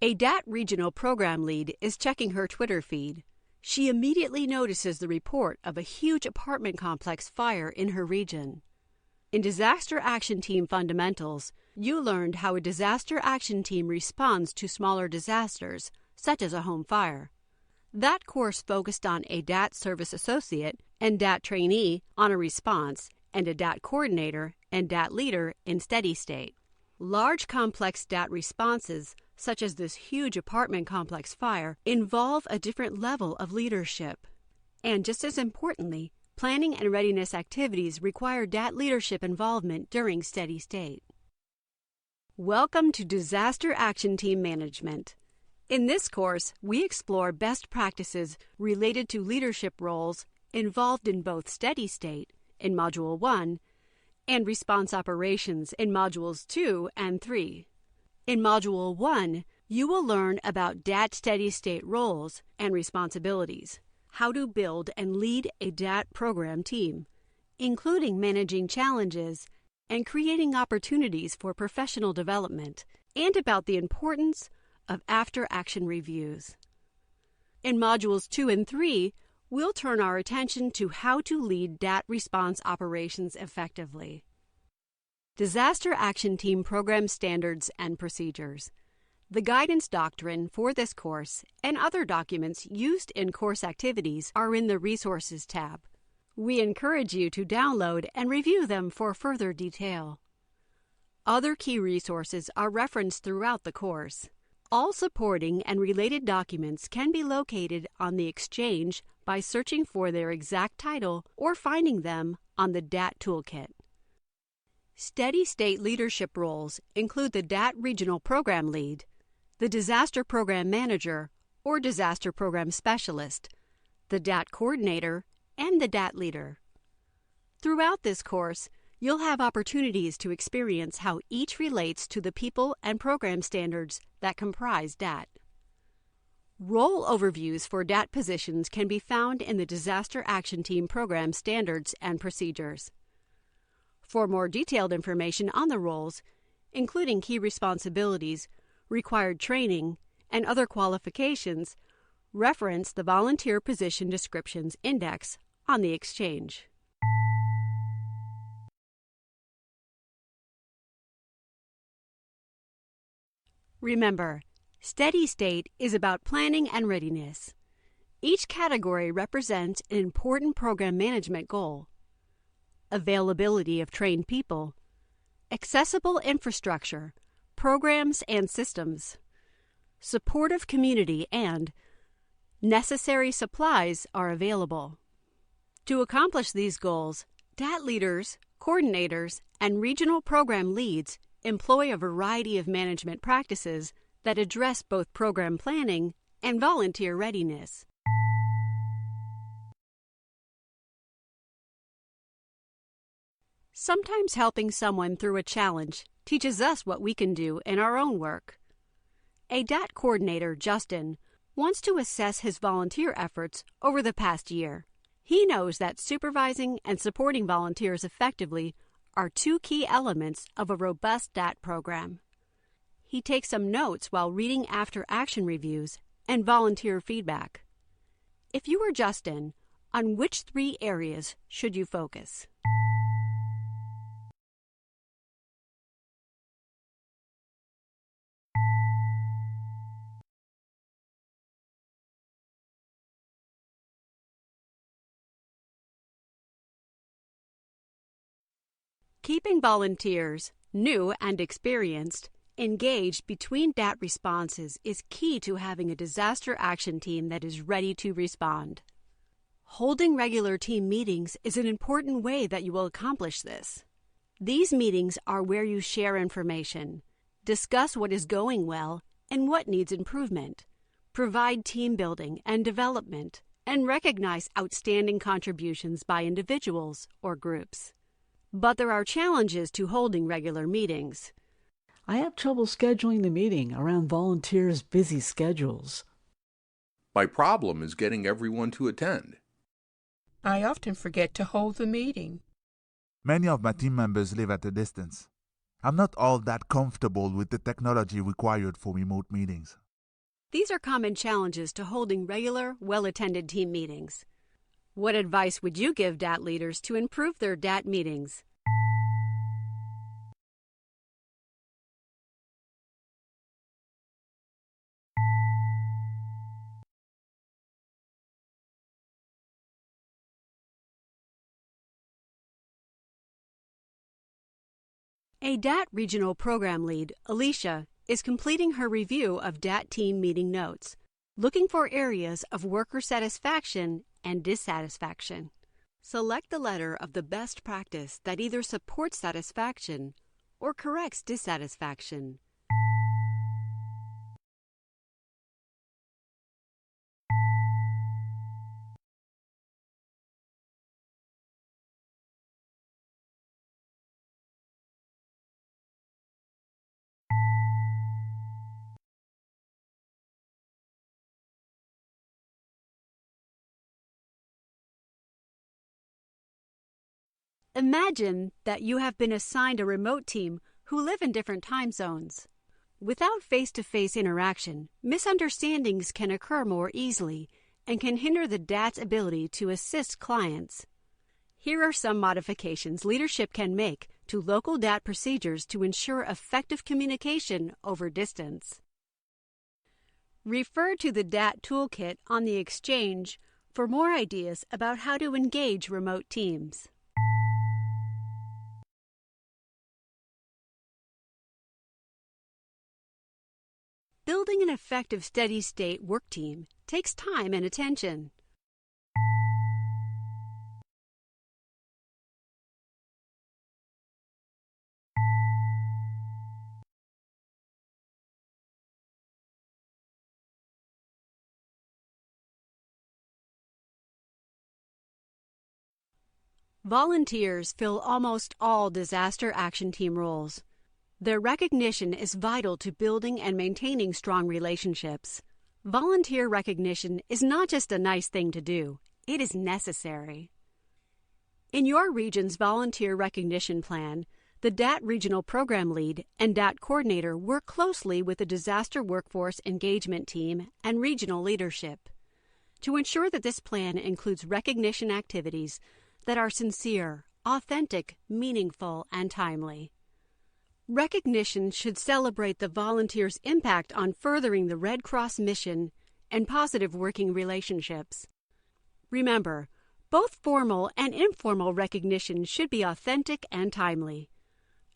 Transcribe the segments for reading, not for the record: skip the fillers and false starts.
A DAT regional program lead is checking her Twitter feed. She immediately notices the report of a huge apartment complex fire in her region. In Disaster Action Team Fundamentals, you learned how a disaster action team responds to smaller disasters, such as a home fire. That course focused on a DAT service associate and DAT trainee on a response, and a DAT coordinator and DAT leader in steady state. Large complex DAT responses, such as this huge apartment complex fire, involve a different level of leadership. And just as importantly, planning and readiness activities require DAT leadership involvement during steady state. Welcome to Disaster Action Team Management. In this course, we explore best practices related to leadership roles involved in both steady state in Module 1 and response operations in Modules 2 and 3. In Module 1, you will learn about DAT steady state roles and responsibilities, how to build and lead a DAT program team, including managing challenges and creating opportunities for professional development, and about the importance of after-action reviews. In Modules 2 and 3, we'll turn our attention to how to lead DAT response operations effectively. Disaster Action Team Program Standards and Procedures. The guidance doctrine for this course and other documents used in course activities are in the Resources tab. We encourage you to download and review them for further detail. Other key resources are referenced throughout the course. All supporting and related documents can be located on the Exchange by searching for their exact title or finding them on the DAT Toolkit. Steady state leadership roles include the DAT Regional Program Lead, the Disaster Program Manager or Disaster Program Specialist, the DAT Coordinator, and the DAT Leader. Throughout this course, you'll have opportunities to experience how each relates to the people and program standards that comprise DAT. Role overviews for DAT positions can be found in the Disaster Action Team Program Standards and Procedures. For more detailed information on the roles, including key responsibilities, required training, and other qualifications, reference the Volunteer Position Descriptions Index on the Exchange. Remember, steady state is about planning and readiness. Each category represents an important program management goal. Availability of trained people, accessible infrastructure, programs and systems, supportive community, and necessary supplies are available. To accomplish these goals, DAT leaders, coordinators, and regional program leads employ a variety of management practices that address both program planning and volunteer readiness. Sometimes helping someone through a challenge teaches us what we can do in our own work. A DAT coordinator, Justin, wants to assess his volunteer efforts over the past year. He knows that supervising and supporting volunteers effectively are two key elements of a robust DAT program. He takes some notes while reading after-action reviews and volunteer feedback. If you were Justin, on which 3 areas should you focus? Keeping volunteers, new and experienced, engaged between DAT responses is key to having a disaster action team that is ready to respond. Holding regular team meetings is an important way that you will accomplish this. These meetings are where you share information, discuss what is going well and what needs improvement, provide team building and development, and recognize outstanding contributions by individuals or groups. But there are challenges to holding regular meetings. I have trouble scheduling the meeting around volunteers' busy schedules. My problem is getting everyone to attend. I often forget to hold the meeting. Many of my team members live at a distance. I'm not all that comfortable with the technology required for remote meetings. These are common challenges to holding regular, well-attended team meetings. What advice would you give DAT leaders to improve their DAT meetings? A DAT regional program lead, Alicia, is completing her review of DAT team meeting notes, looking for areas of worker satisfaction and dissatisfaction. Select the letter of the best practice that either supports satisfaction or corrects dissatisfaction. Imagine that you have been assigned a remote team who live in different time zones. Without face-to-face interaction, misunderstandings can occur more easily and can hinder the DAT's ability to assist clients. Here are some modifications leadership can make to local DAT procedures to ensure effective communication over distance. Refer to the DAT toolkit on the Exchange for more ideas about how to engage remote teams. Building an effective steady-state work team takes time and attention. Volunteers fill almost all disaster action team roles. Their recognition is vital to building and maintaining strong relationships. Volunteer recognition is not just a nice thing to do, it is necessary. In your region's volunteer recognition plan, the DAT Regional Program Lead and DAT Coordinator work closely with the Disaster Workforce Engagement Team and regional leadership to ensure that this plan includes recognition activities that are sincere, authentic, meaningful, and timely. Recognition should celebrate the volunteers' impact on furthering the Red Cross mission and positive working relationships. Remember, both formal and informal recognition should be authentic and timely.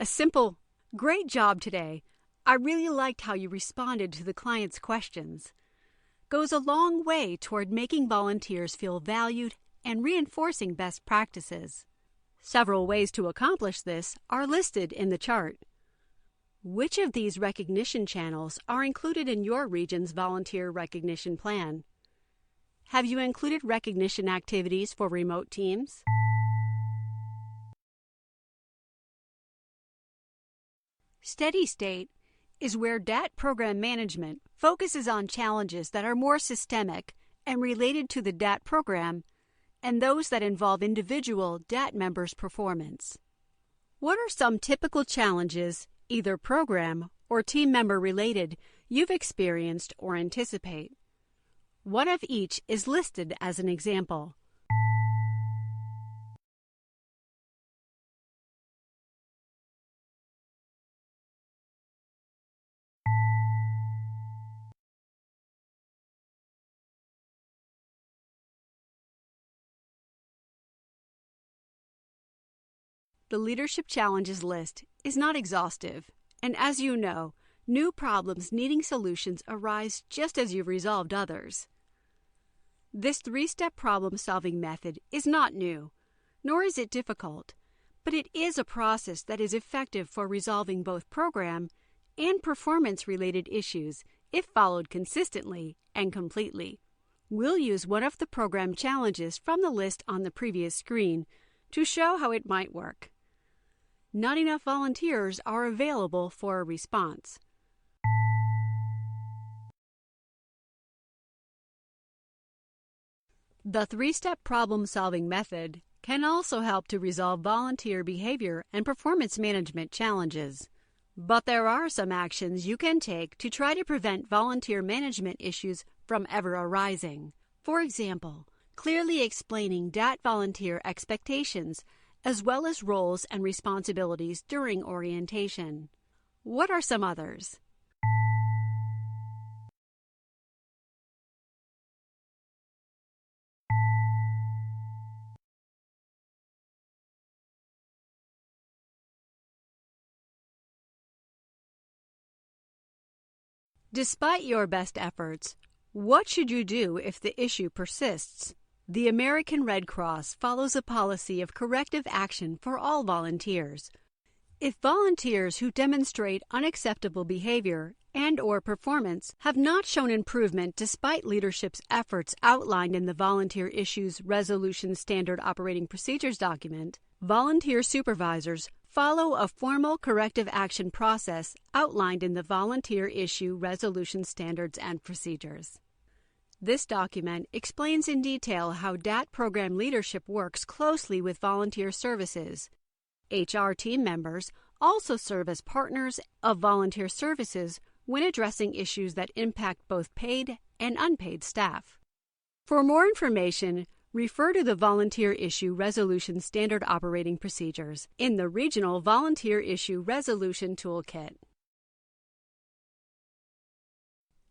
A simple, "Great job today. I really liked how you responded to the client's questions," goes a long way toward making volunteers feel valued and reinforcing best practices. Several ways to accomplish this are listed in the chart. Which of these recognition channels are included in your region's volunteer recognition plan? Have you included recognition activities for remote teams? Steady state is where DAT program management focuses on challenges that are more systemic and related to the DAT program and those that involve individual DAT members' performance. What are some typical challenges, either program or team member related, you've experienced or anticipate? One of each is listed as an example. The Leadership Challenges list is not exhaustive, and as you know, new problems needing solutions arise just as you've resolved others. This three-step problem-solving method is not new, nor is it difficult, but it is a process that is effective for resolving both program and performance-related issues if followed consistently and completely. We'll use one of the program challenges from the list on the previous screen to show how it might work. Not enough volunteers are available for a response. The three-step problem-solving method can also help to resolve volunteer behavior and performance management challenges. But there are some actions you can take to try to prevent volunteer management issues from ever arising. For example, clearly explaining DAT volunteer expectations, as well as roles and responsibilities during orientation. What are some others? Despite your best efforts, what should you do if the issue persists? The American Red Cross follows a policy of corrective action for all volunteers. If volunteers who demonstrate unacceptable behavior and/or performance have not shown improvement despite leadership's efforts outlined in the Volunteer Issues Resolution Standard Operating Procedures document, volunteer supervisors follow a formal corrective action process outlined in the Volunteer Issue Resolution Standards and Procedures. This document explains in detail how DAT program leadership works closely with volunteer services. HR team members also serve as partners of volunteer services when addressing issues that impact both paid and unpaid staff. For more information, refer to the Volunteer Issue Resolution Standard Operating Procedures in the Regional Volunteer Issue Resolution Toolkit.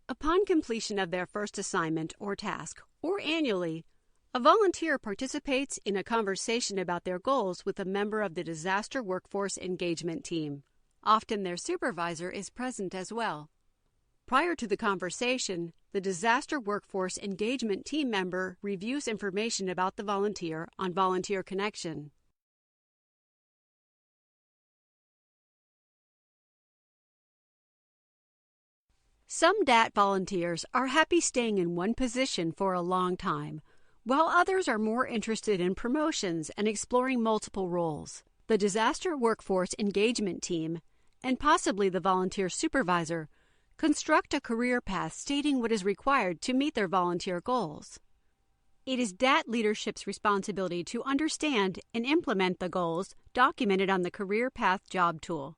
Upon completion of their first assignment or task, or annually, a volunteer participates in a conversation about their goals with a member of the Disaster Workforce Engagement Team. Often their supervisor is present as well. Prior to the conversation, the Disaster Workforce Engagement Team member reviews information about the volunteer on Volunteer Connection. Some DAT volunteers are happy staying in one position for a long time, while others are more interested in promotions and exploring multiple roles. The Disaster Workforce Engagement Team, and possibly the volunteer supervisor, construct a career path stating what is required to meet their volunteer goals. It is DAT leadership's responsibility to understand and implement the goals documented on the Career Path Job Tool.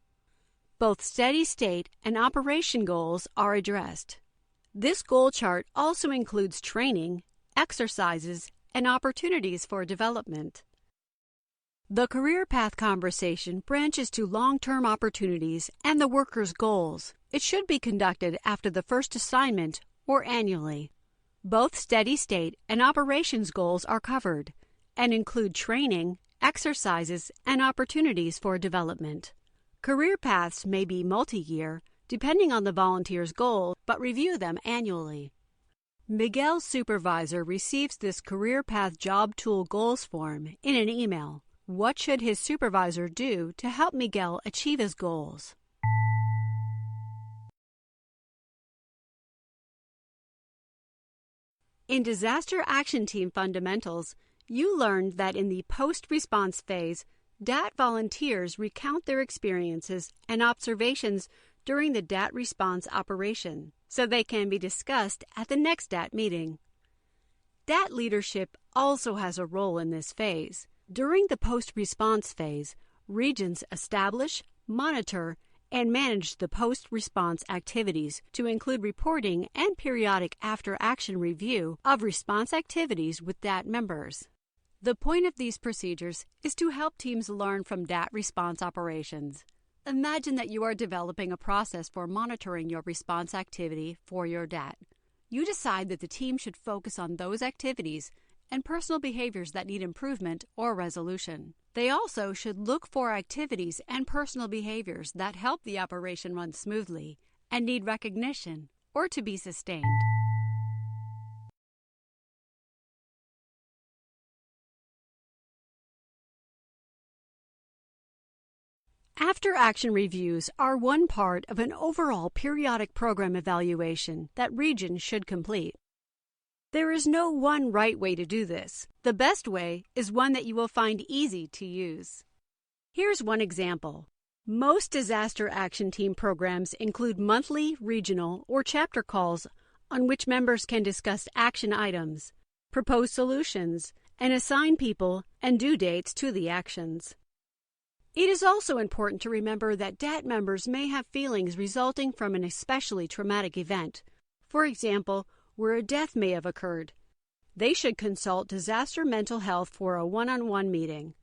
Both steady state and operation goals are addressed. This goal chart also includes training, exercises, and opportunities for development. The career path conversation branches to long-term opportunities and the worker's goals. It should be conducted after the first assignment or annually. Both steady state and operations goals are covered and include training, exercises, and opportunities for development. Career paths may be multi-year, depending on the volunteer's goal, but review them annually. Miguel's supervisor receives this Career Path Job Tool Goals form in an email. What should his supervisor do to help Miguel achieve his goals? In Disaster Action Team Fundamentals, you learned that in the post-response phase, DAT volunteers recount their experiences and observations during the DAT response operation, so they can be discussed at the next DAT meeting. DAT leadership also has a role in this phase. During the post-response phase, regions establish, monitor, and manage the post-response activities to include reporting and periodic after-action review of response activities with DAT members. The point of these procedures is to help teams learn from DAT response operations. Imagine that you are developing a process for monitoring your response activity for your DAT. You decide that the team should focus on those activities and personal behaviors that need improvement or resolution. They also should look for activities and personal behaviors that help the operation run smoothly and need recognition or to be sustained. After-action reviews are one part of an overall periodic program evaluation that regions should complete. There is no one right way to do this. The best way is one that you will find easy to use. Here's one example. Most disaster action team programs include monthly, regional, or chapter calls on which members can discuss action items, propose solutions, and assign people and due dates to the actions. It is also important to remember that DAT members may have feelings resulting from an especially traumatic event, for example, where a death may have occurred. They should consult Disaster Mental Health for a one-on-one meeting.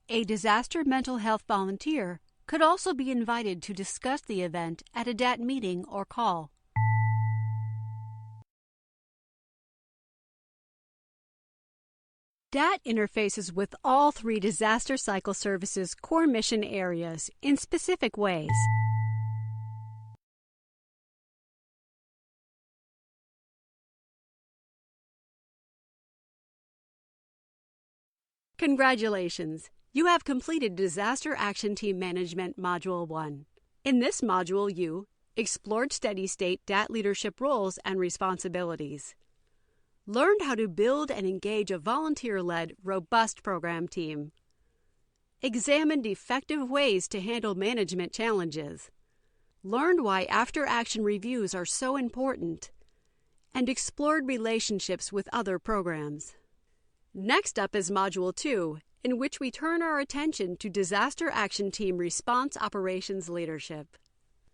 A disaster mental health volunteer could also be invited to discuss the event at a DAT meeting or call. DAT interfaces with all 3 Disaster Cycle Services core mission areas in specific ways. Congratulations! You have completed Disaster Action Team Management Module 1. In this module, you explored steady-state DAT leadership roles and responsibilities, learned how to build and engage a volunteer-led, robust program team, examined effective ways to handle management challenges, learned why after-action reviews are so important, and explored relationships with other programs. Next up is Module 2, in which we turn our attention to Disaster Action Team Response Operations Leadership.